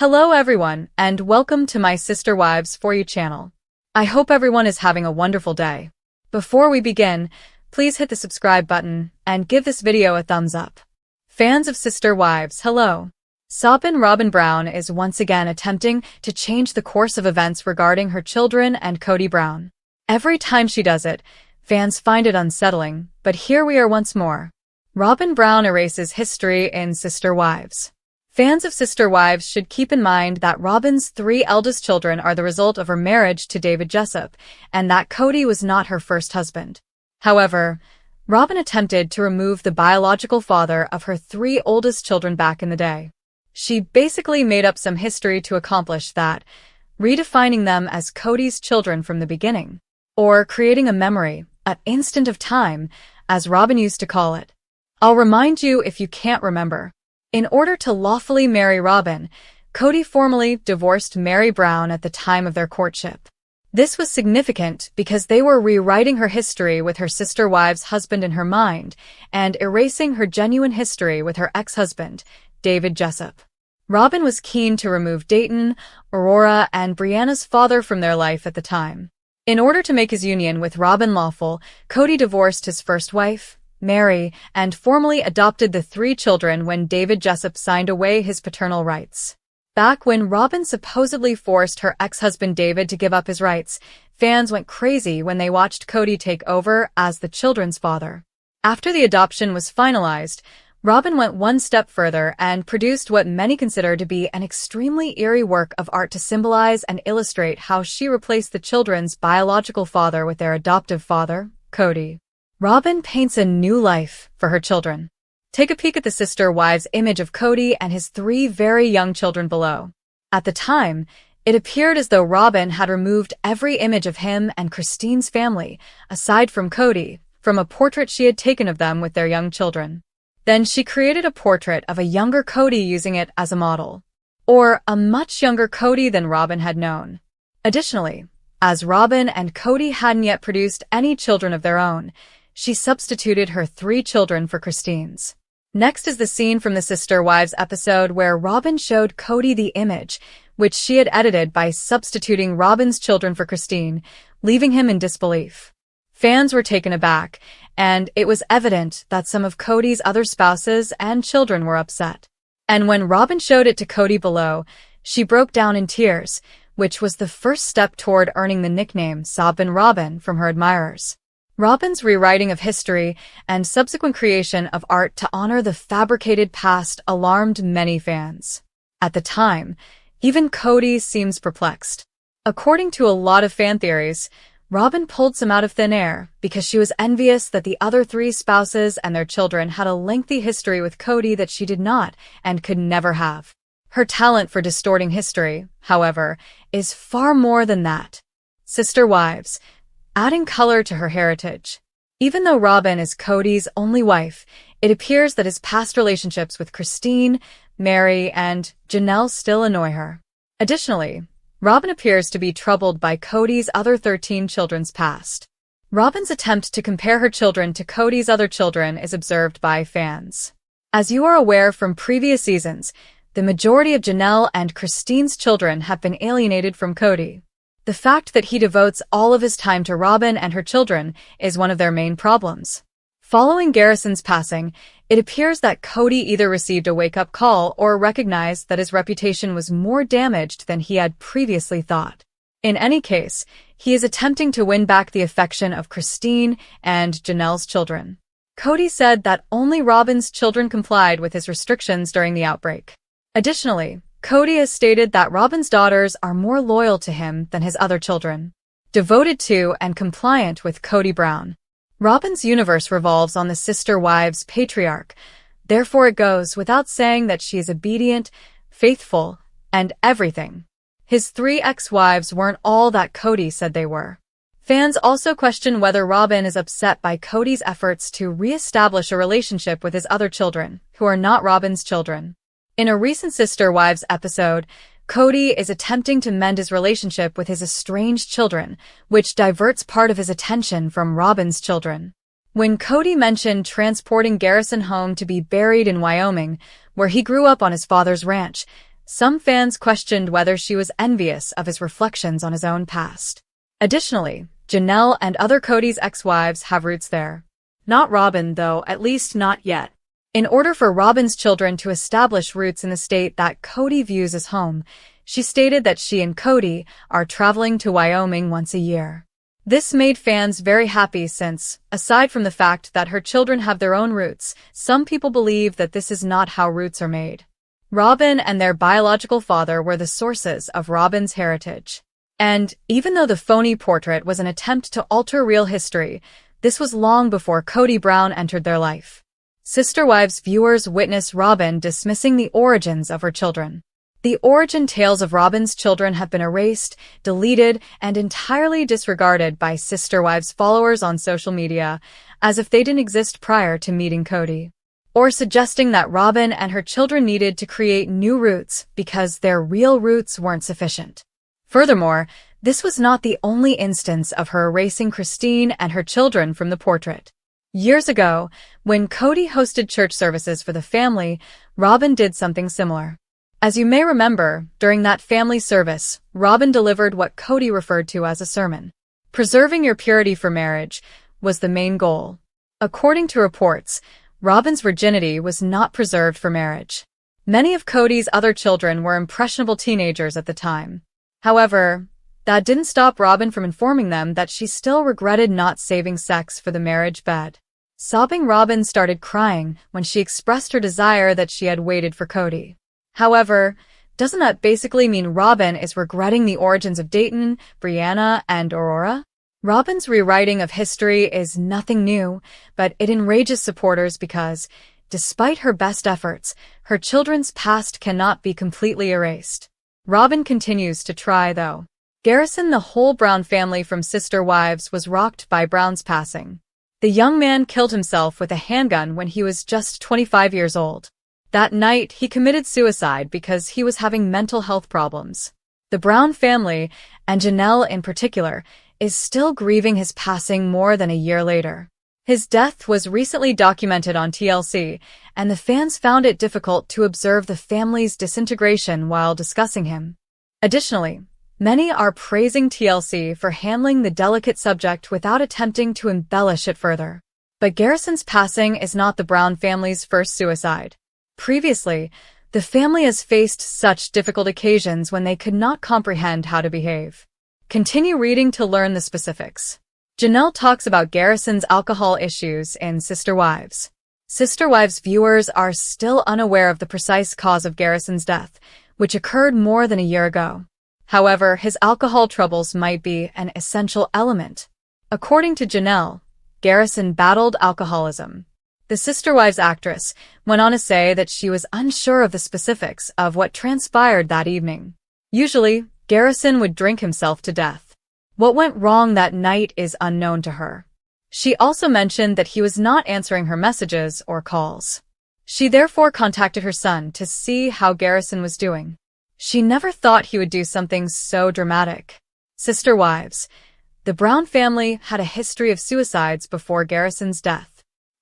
Hello everyone, and welcome to my Sister Wives For You channel. I hope everyone is having a wonderful day. Before we begin, please hit the subscribe button and give this video a thumbs up. Fans of Sister Wives, hello. Soppin Robyn Brown is once again attempting to change the course of events regarding her children and Kody Brown. Every time she does it, fans find it unsettling, but here we are once more. Robyn Brown erases history in Sister Wives. Fans of Sister Wives should keep in mind that Robyn's 3 eldest children are the result of her marriage to David Jessup, and that Kody was not her first husband. However, Robyn attempted to remove the biological father of her 3 oldest children back in the day. She basically made up some history to accomplish that, redefining them as Kody's children from the beginning, or creating a memory, an instant of time, as Robyn used to call it. I'll remind you if you can't remember. In order to lawfully marry Robyn, Kody formally divorced Mary Brown at the time of their courtship. This was significant because they were rewriting her history with her sister wives' husband in her mind and erasing her genuine history with her ex-husband, David Jessup. Robyn was keen to remove Dayton, Aurora, and Brianna's father from their life at the time. In order to make his union with Robyn lawful, Kody divorced his first wife, Mary, and formally adopted the 3 children when David Jessup signed away his paternal rights. Back when Robyn supposedly forced her ex-husband David to give up his rights, fans went crazy when they watched Kody take over as the children's father. After the adoption was finalized, Robyn went one step further and produced what many consider to be an extremely eerie work of art to symbolize and illustrate how she replaced the children's biological father with their adoptive father, Kody. Robyn paints a new life for her children. Take a peek at the Sister Wives image of Kody and his 3 very young children below. At the time, it appeared as though Robyn had removed every image of him and Christine's family, aside from Kody, from a portrait she had taken of them with their young children. Then she created a portrait of a younger Kody using it as a model. Or a much younger Kody than Robyn had known. Additionally, as Robyn and Kody hadn't yet produced any children of their own, she substituted her 3 children for Christine's. Next is the scene from the Sister Wives episode where Robyn showed Kody the image, which she had edited by substituting Robyn's children for Christine, leaving him in disbelief. Fans were taken aback, and it was evident that some of Kody's other spouses and children were upset. And when Robyn showed it to Kody below, she broke down in tears, which was the first step toward earning the nickname Soppin Robyn from her admirers. Robyn's rewriting of history and subsequent creation of art to honor the fabricated past alarmed many fans. At the time, even Kody seems perplexed. According to a lot of fan theories, Robyn pulled some out of thin air because she was envious that the other 3 spouses and their children had a lengthy history with Kody that she did not and could never have. Her talent for distorting history, however, is far more than that. Sister Wives, adding color to her heritage. Even though Robyn is Kody's only wife, it appears that his past relationships with Christine, Mary, and Janelle still annoy her. Additionally, Robyn appears to be troubled by Kody's other 13 children's past. Robyn's attempt to compare her children to Kody's other children is observed by fans. As you are aware from previous seasons, the majority of Janelle and Christine's children have been alienated from Kody. The fact that he devotes all of his time to Robyn and her children is one of their main problems. Following Garrison's passing, it appears that Kody either received a wake-up call or recognized that his reputation was more damaged than he had previously thought. In any case, he is attempting to win back the affection of Christine and Janelle's children. Kody said that only Robyn's children complied with his restrictions during the outbreak. Additionally, Kody has stated that Robyn's daughters are more loyal to him than his other children, devoted to and compliant with Kody Brown. Robyn's universe revolves on the Sister Wives patriarch, therefore it goes without saying that she is obedient, faithful, and everything. His 3 ex-wives weren't all that Kody said they were. Fans also question whether Robyn is upset by Kody's efforts to re-establish a relationship with his other children, who are not Robyn's children. In a recent Sister Wives episode, Kody is attempting to mend his relationship with his estranged children, which diverts part of his attention from Robyn's children. When Kody mentioned transporting Garrison home to be buried in Wyoming, where he grew up on his father's ranch, Some fans questioned whether she was envious of his reflections on his own past. Additionally, Janelle and other Kody's ex-wives have roots there. Not Robyn, though, at least not yet. In order for Robyn's children to establish roots in the state that Kody views as home, she stated that she and Kody are traveling to Wyoming once a year. This made fans very happy since, aside from the fact that her children have their own roots, some people believe that this is not how roots are made. Robyn and their biological father were the sources of Robyn's heritage. And, even though the phony portrait was an attempt to alter real history, this was long before Kody Brown entered their life. Sister Wives viewers witness Robyn dismissing the origins of her children. The origin tales of Robyn's children have been erased, deleted, and entirely disregarded by Sister Wives followers on social media, as if they didn't exist prior to meeting Kody. Or suggesting that Robyn and her children needed to create new roots because their real roots weren't sufficient. Furthermore, this was not the only instance of her erasing Christine and her children from the portrait. Years ago, when Kody hosted church services for the family, Robyn did something similar. As you may remember, during that family service, Robyn delivered what Kody referred to as a sermon. Preserving your purity for marriage was the main goal. According to reports, Robyn's virginity was not preserved for marriage. Many of Kody's other children were impressionable teenagers at the time. However, that didn't stop Robyn from informing them that she still regretted not saving sex for the marriage bed. Sobbing, Robyn started crying when she expressed her desire that she had waited for Kody. However, doesn't that basically mean Robyn is regretting the origins of Dayton, Brianna, and Aurora? Robyn's rewriting of history is nothing new, but it enrages supporters because, despite her best efforts, her children's past cannot be completely erased. Robyn continues to try, though. Garrison, the whole Brown family from Sister Wives, was rocked by Brown's passing. The young man killed himself with a handgun when he was just 25 years old. That night, he committed suicide because he was having mental health problems. The Brown family, and Janelle in particular, is still grieving his passing more than a year later. His death was recently documented on TLC, and the fans found it difficult to observe the family's disintegration while discussing him. Additionally, many are praising TLC for handling the delicate subject without attempting to embellish it further. But Garrison's passing is not the Brown family's first suicide. Previously, the family has faced such difficult occasions when they could not comprehend how to behave. Continue reading to learn the specifics. Janelle talks about Garrison's alcohol issues in Sister Wives. Sister Wives viewers are still unaware of the precise cause of Garrison's death, which occurred more than a year ago. However, his alcohol troubles might be an essential element. According to Janelle, Garrison battled alcoholism. The Sister Wives actress went on to say that she was unsure of the specifics of what transpired that evening. Usually, Garrison would drink himself to death. What went wrong that night is unknown to her. She also mentioned that he was not answering her messages or calls. She therefore contacted her son to see how Garrison was doing. She never thought he would do something so dramatic. Sister Wives. The Brown family had a history of suicides before Garrison's death.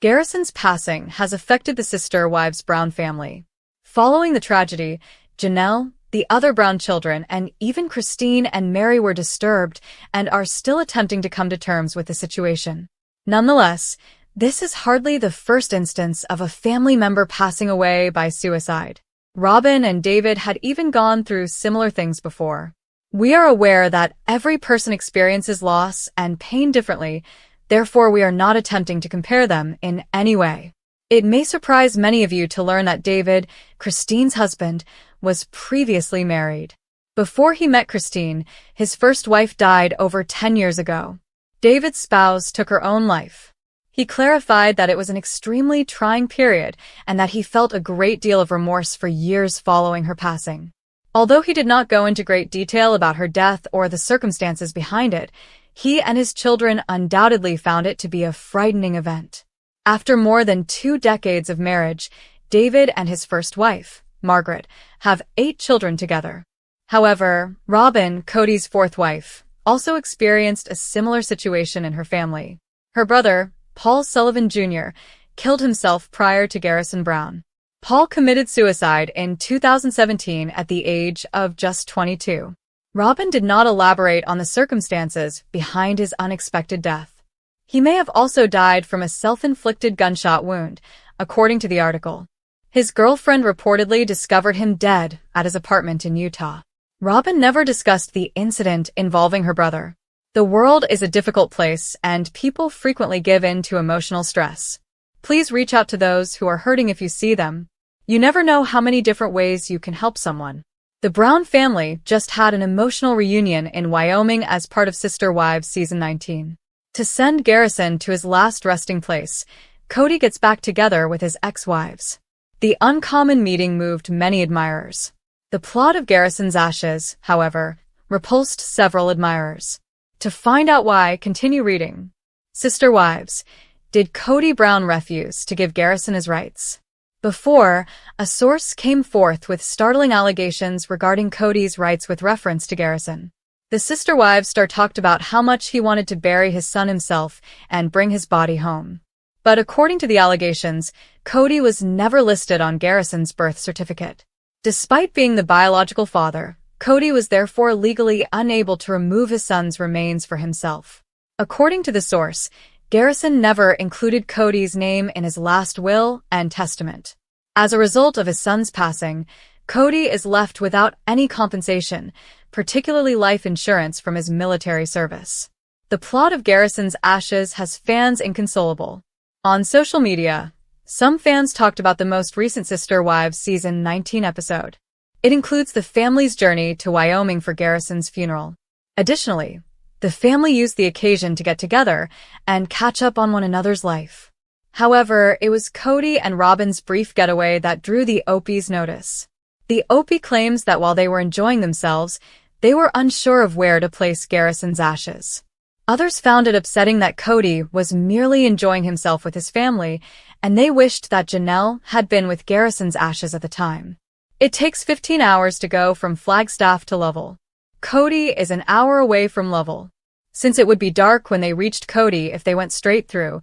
Garrison's passing has affected the Sister Wives Brown family. Following the tragedy, Janelle, the other Brown children, and even Christine and Mary were disturbed and are still attempting to come to terms with the situation. Nonetheless, this is hardly the first instance of a family member passing away by suicide. Robyn and David had even gone through similar things before. We are aware that every person experiences loss and pain differently, therefore we are not attempting to compare them in any way. It may surprise many of you to learn that David, Christine's husband, was previously married. Before he met Christine, his first wife died over 10 years ago. David's spouse took her own life. He clarified that it was an extremely trying period and that he felt a great deal of remorse for years following her passing. Although he did not go into great detail about her death or the circumstances behind it, he and his children undoubtedly found it to be a frightening event. After more than 2 decades of marriage, David and his first wife, Margaret, have 8 children together. However, Robyn, Kody's 4th wife, also experienced a similar situation in her family. Her brother, Paul Sullivan Jr., killed himself prior to Garrison Brown. Paul committed suicide in 2017 at the age of just 22. Robyn did not elaborate on the circumstances behind his unexpected death. He may have also died from a self-inflicted gunshot wound, according to the article. His girlfriend reportedly discovered him dead at his apartment in Utah. Robyn never discussed the incident involving her brother. The world is a difficult place, and people frequently give in to emotional stress. Please reach out to those who are hurting if you see them. You never know how many different ways you can help someone. The Brown family just had an emotional reunion in Wyoming as part of Sister Wives Season 19. To send Garrison to his last resting place, Kody gets back together with his ex-wives. The uncommon meeting moved many admirers. The plot of Garrison's ashes, however, repulsed several admirers. To find out why, continue reading. Sister Wives. Did Kody Brown refuse to give Garrison his rights? Before, a source came forth with startling allegations regarding Kody's rights with reference to Garrison. The Sister Wives star talked about how much he wanted to bury his son himself and bring his body home. But according to the allegations, Kody was never listed on Garrison's birth certificate. Despite being the biological father, Kody was therefore legally unable to remove his son's remains for himself. According to the source, Garrison never included Kody's name in his last will and testament. As a result of his son's passing, Kody is left without any compensation, particularly life insurance from his military service. The plot of Garrison's ashes has fans inconsolable. On social media, some fans talked about the most recent Sister Wives Season 19 episode. It includes the family's journey to Wyoming for Garrison's funeral. Additionally, the family used the occasion to get together and catch up on one another's life. However, it was Kody and Robyn's brief getaway that drew the OP's notice. The OP claims that while they were enjoying themselves, they were unsure of where to place Garrison's ashes. Others found it upsetting that Kody was merely enjoying himself with his family, and they wished that Janelle had been with Garrison's ashes at the time. It takes 15 hours to go from Flagstaff to Lovell. Kody is an hour away from Lovell. Since it would be dark when they reached Kody if they went straight through,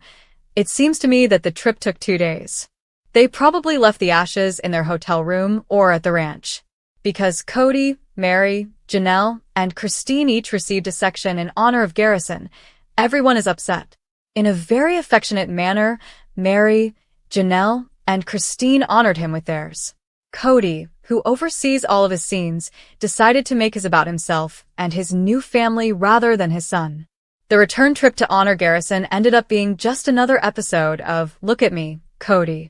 it seems to me that the trip took 2 days. They probably left the ashes in their hotel room or at the ranch. Because Kody, Mary, Janelle, and Christine each received a section in honor of Garrison, everyone is upset. In a very affectionate manner, Mary, Janelle, and Christine honored him with theirs. Kody, who oversees all of his scenes, decided to make his about himself and his new family rather than his son. The return trip to honor Garrison ended up being just another episode of Look at Me, Kody.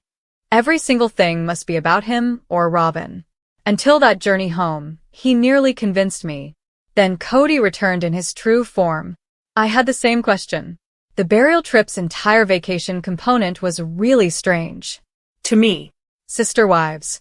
Every single thing must be about him or Robyn. Until that journey home, he nearly convinced me. Then Kody returned in his true form. I had the same question. The burial trip's entire vacation component was really strange. To me. Sister Wives.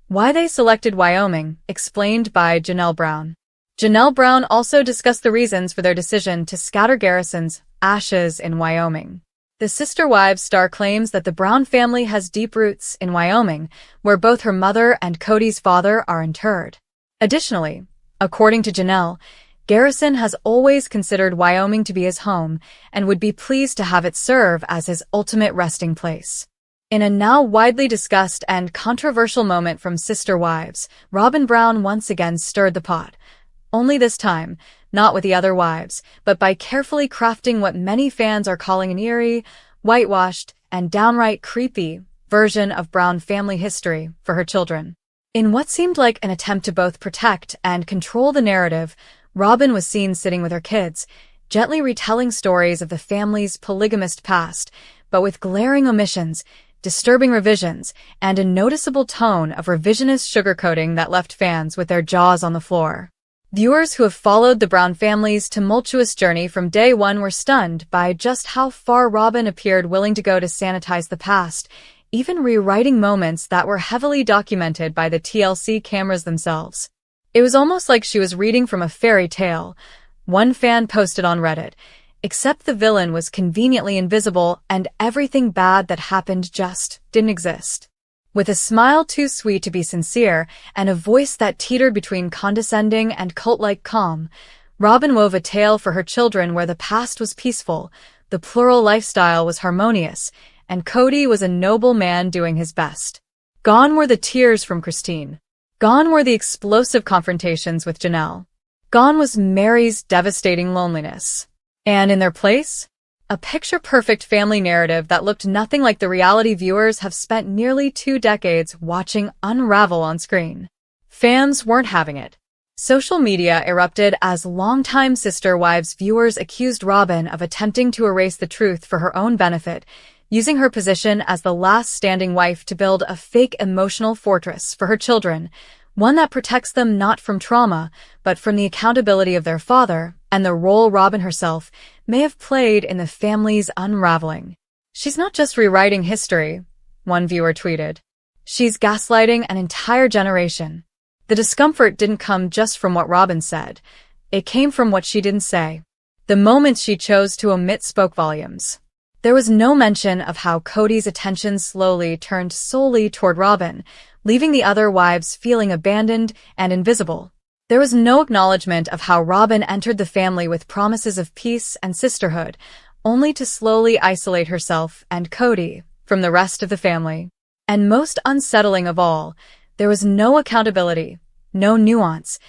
Why they selected Wyoming, explained by Janelle Brown. Janelle Brown also discussed the reasons for their decision to scatter Garrison's ashes in Wyoming. The Sister Wives star claims that the Brown family has deep roots in Wyoming, where both her mother and Kody's father are interred. Additionally, according to Janelle, Garrison has always considered Wyoming to be his home and would be pleased to have it serve as his ultimate resting place. In a now widely discussed and controversial moment from Sister Wives, Robyn Brown once again stirred the pot. Only this time, not with the other wives, but by carefully crafting what many fans are calling an eerie, whitewashed, and downright creepy version of Brown family history for her children. In what seemed like an attempt to both protect and control the narrative, Robyn was seen sitting with her kids, gently retelling stories of the family's polygamist past, but with glaring omissions, disturbing revisions, and a noticeable tone of revisionist sugarcoating that left fans with their jaws on the floor. Viewers who have followed the Brown family's tumultuous journey from day one were stunned by just how far Robyn appeared willing to go to sanitize the past, even rewriting moments that were heavily documented by the TLC cameras themselves. It was almost like she was reading from a fairy tale. One fan posted on Reddit, "Except the villain was conveniently invisible and everything bad that happened just didn't exist." With a smile too sweet to be sincere and a voice that teetered between condescending and cult-like calm, Robyn wove a tale for her children where the past was peaceful, the plural lifestyle was harmonious, and Kody was a noble man doing his best. Gone were the tears from Christine. Gone were the explosive confrontations with Janelle. Gone was Mary's devastating loneliness. And in their place, a picture-perfect family narrative that looked nothing like the reality viewers have spent nearly 2 decades watching unravel on screen. Fans weren't having it. Social media erupted as longtime Sister Wives viewers accused Robyn of attempting to erase the truth for her own benefit, using her position as the last standing wife to build a fake emotional fortress for her children, one that protects them not from trauma, but from the accountability of their father and the role Robyn herself may have played in the family's unraveling. "She's not just rewriting history," one viewer tweeted. "She's gaslighting an entire generation." The discomfort didn't come just from what Robyn said. It came from what she didn't say. The moments she chose to omit spoke volumes. There was no mention of how Kody's attention slowly turned solely toward Robyn, leaving the other wives feeling abandoned and invisible. There was no acknowledgement of how Robyn entered the family with promises of peace and sisterhood, only to slowly isolate herself and Kody from the rest of the family. And most unsettling of all, there was no accountability, no nuance,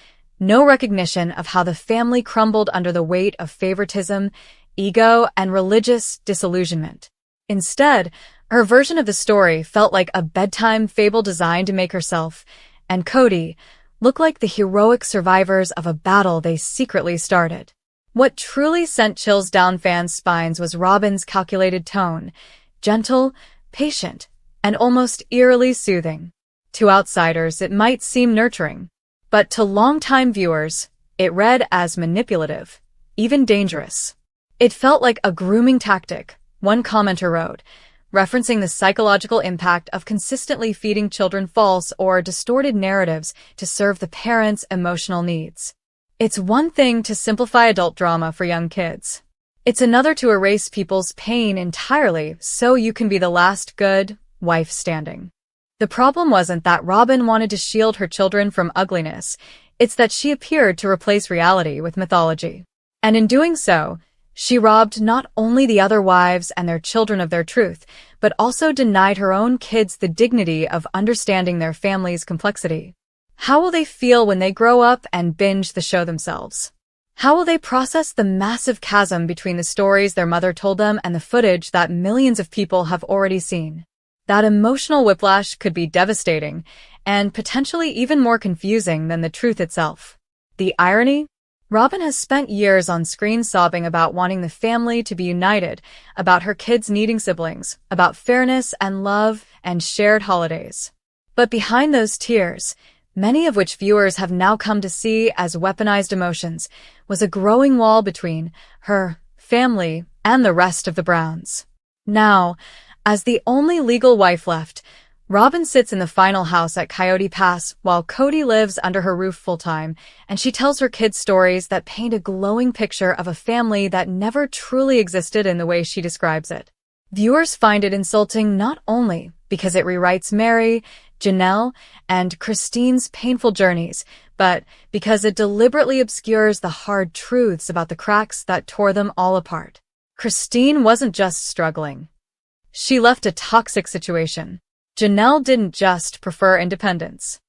no recognition of how the family crumbled under the weight of favoritism, ego, and religious disillusionment. Instead, her version of the story felt like a bedtime fable designed to make herself and Kody look like the heroic survivors of a battle they secretly started. What truly sent chills down fans' spines was Robyn's calculated tone, gentle, patient, and almost eerily soothing. To outsiders, it might seem nurturing, but to longtime viewers, it read as manipulative, even dangerous. It felt like a grooming tactic, one commenter wrote, referencing the psychological impact of consistently feeding children false or distorted narratives to serve the parents' emotional needs. It's one thing to simplify adult drama for young kids. It's another to erase people's pain entirely so you can be the last good wife standing. The problem wasn't that Robyn wanted to shield her children from ugliness, it's that she appeared to replace reality with mythology. And in doing so, she robbed not only the other wives and their children of their truth, but also denied her own kids the dignity of understanding their family's complexity. How will they feel when they grow up and binge the show themselves? How will they process the massive chasm between the stories their mother told them and the footage that millions of people have already seen? That emotional whiplash could be devastating and potentially even more confusing than the truth itself. The irony? Robyn has spent years on screen sobbing about wanting the family to be united, about her kids needing siblings, about fairness and love and shared holidays. But behind those tears, many of which viewers have now come to see as weaponized emotions, was a growing wall between her family and the rest of the Browns. Now, as the only legal wife left, Robyn sits in the final house at Coyote Pass while Kody lives under her roof full-time, and she tells her kids stories that paint a glowing picture of a family that never truly existed in the way she describes it. Viewers find it insulting not only because it rewrites Mary, Janelle, and Christine's painful journeys, but because it deliberately obscures the hard truths about the cracks that tore them all apart. Christine wasn't just struggling. She left a toxic situation. Janelle didn't just prefer independence.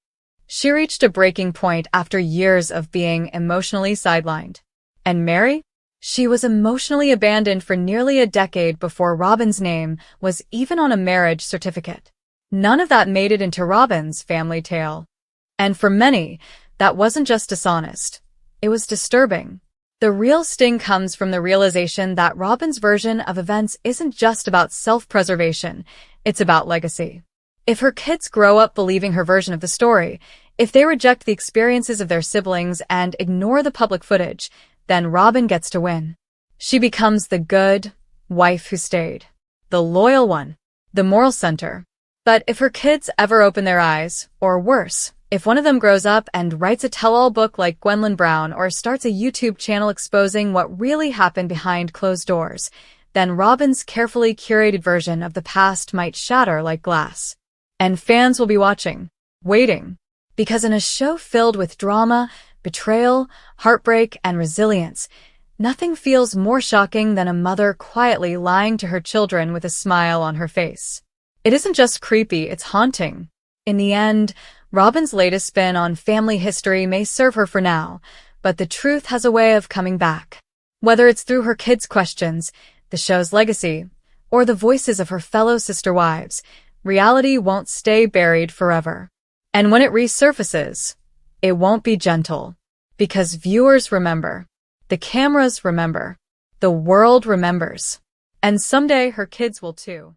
She reached a breaking point after years of being emotionally sidelined. And Mary? She was emotionally abandoned for nearly a decade before Robyn's name was even on a marriage certificate. None of that made it into Robyn's family tale. And for many, that wasn't just dishonest. It was disturbing. The real sting comes from the realization that Robyn's version of events isn't just about self-preservation, it's about legacy. If her kids grow up believing her version of the story, if they reject the experiences of their siblings and ignore the public footage, then Robyn gets to win. She becomes the good wife who stayed, the loyal one, the moral center. But if her kids ever open their eyes, or worse, if one of them grows up and writes a tell-all book like Gwendolyn Brown or starts a YouTube channel exposing what really happened behind closed doors, then Robyn's carefully curated version of the past might shatter like glass. And fans will be watching, waiting, because in a show filled with drama, betrayal, heartbreak, and resilience, nothing feels more shocking than a mother quietly lying to her children with a smile on her face. It isn't just creepy, it's haunting. In the end, Robyn's latest spin on family history may serve her for now, but the truth has a way of coming back. Whether it's through her kids' questions, the show's legacy, or the voices of her fellow sister wives, reality won't stay buried forever. And when it resurfaces, it won't be gentle. Because viewers remember, the cameras remember, the world remembers, and someday her kids will too.